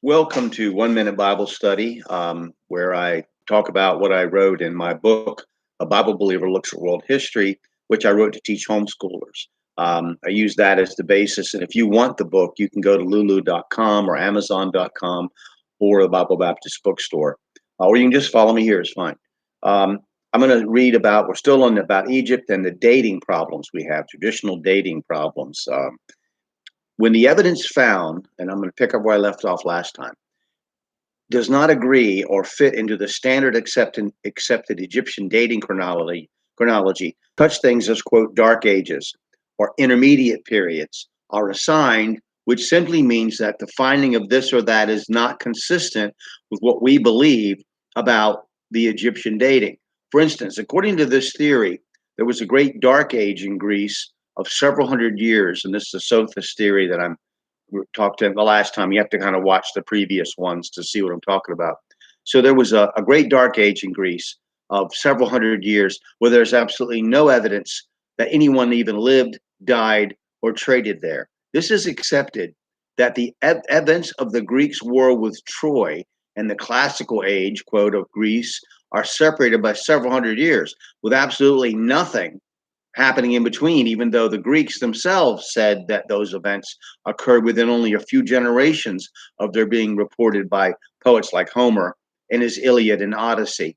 Welcome to 1 Minute Bible Study, where I talk about what I wrote in my book, A Bible Believer Looks at World History, which I wrote to teach homeschoolers. I use that as the basis. And if you want the book, you can go to lulu.com or amazon.com or the Bible Baptist Bookstore. Or you can just follow me here, it's fine. I'm going to read about, we're still on about Egypt and the dating problems we have, traditional dating problems. When the evidence found, and I'm going to pick up where I left off last time, does not agree or fit into the standard accepted Egyptian dating chronology, such things as, quote, dark ages or intermediate periods are assigned, which simply means that the finding of this or that is not consistent with what we believe about the Egyptian dating. For instance, according to this theory, there was a great dark age in Greece of several hundred years, and this is the Sophist theory that I'm talked to the last time. You have to kind of watch the previous ones to see what I'm talking about. So there was a great dark age in Greece of several hundred years where there's absolutely no evidence that anyone even lived, died, or traded there. This is accepted that the events of the Greeks' war with Troy and the classical age, quote, of Greece are separated by several hundred years with absolutely nothing happening in between, even though the Greeks themselves said that those events occurred within only a few generations of their being reported by poets like Homer in his Iliad and Odyssey,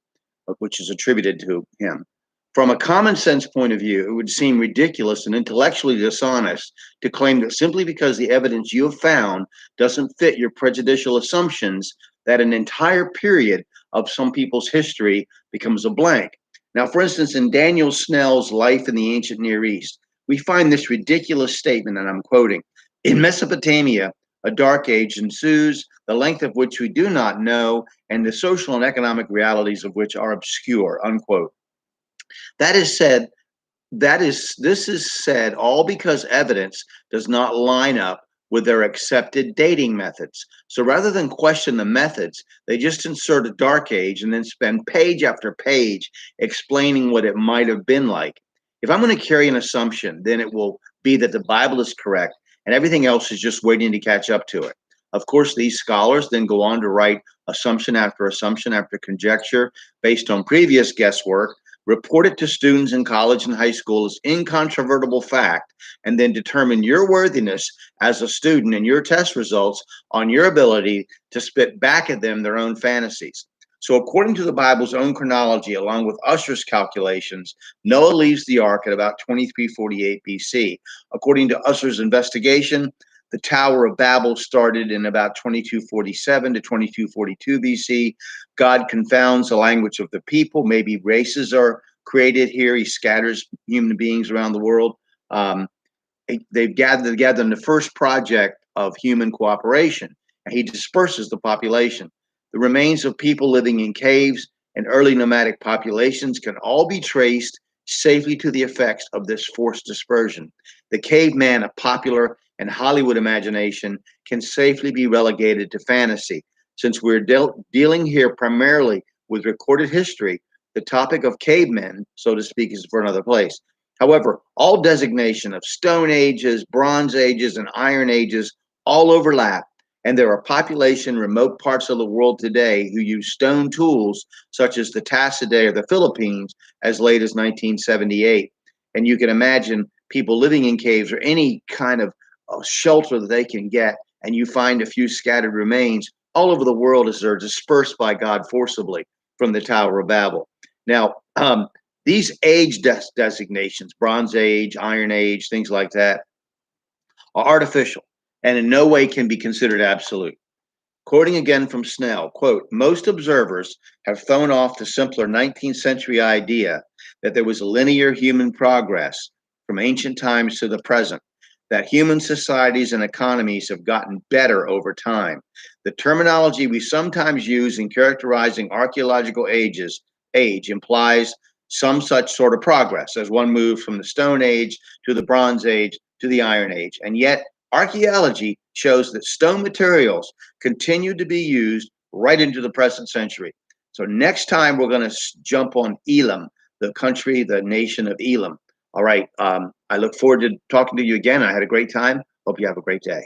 which is attributed to him. From a common sense point of view, it would seem ridiculous and intellectually dishonest to claim that simply because the evidence you have found doesn't fit your prejudicial assumptions, that an entire period of some people's history becomes a blank. Now, for instance, in Daniel Snell's Life in the Ancient Near East, we find this ridiculous statement, and I'm quoting: "In Mesopotamia, a dark age ensues, the length of which we do not know, and the social and economic realities of which are obscure," unquote. That is said, this is said all because evidence does not line up with their accepted dating methods. So rather than question the methods, they just insert a dark age and then spend page after page explaining what it might have been like. If I'm going to carry an assumption, then it will be that the Bible is correct and everything else is just waiting to catch up to it. Of course, these scholars then go on to write assumption after conjecture based on previous guesswork, report it to students in college and high school as incontrovertible fact, and then determine your worthiness as a student and your test results on your ability to spit back at them their own fantasies. So according to the Bible's own chronology, along with Ussher's calculations, Noah leaves the ark at about 2348 BC. According to Ussher's investigation, the Tower of Babel started in about 2247 to 2242 BC. God confounds the language of the people. Maybe races are created here. He scatters human beings around the world. They've gathered together in the first project of human cooperation, and he disperses the population. The remains of people living in caves and early nomadic populations can all be traced safely to the effects of this forced dispersion. The caveman, a popular and Hollywood imagination, can safely be relegated to fantasy. Since we're dealing here primarily with recorded history, the topic of cavemen, so to speak, is for another place. However, all designation of Stone Ages, Bronze Ages, and Iron Ages all overlap, and there are population in remote parts of the world today who use stone tools, such as the Tassidae or the Philippines, as late as 1978. And you can imagine people living in caves or any kind of shelter that they can get, and you find a few scattered remains all over the world as they're dispersed by God forcibly from the Tower of Babel. Now, these age designations, Bronze Age, Iron Age, things like that, are artificial and in no way can be considered absolute. Quoting again from Snell, quote, "Most observers have thrown off the simpler 19th century idea that there was a linear human progress from ancient times to the present, that human societies and economies have gotten better over time. The terminology we sometimes use in characterizing archaeological age implies some such sort of progress as one moves from the Stone Age to the Bronze Age to the Iron Age. And yet, archaeology shows that stone materials continue to be used right into the present century." So next time we're going to jump on Elam, the country, the nation of Elam. All right. I look forward to talking to you again. I had a great time. Hope you have a great day.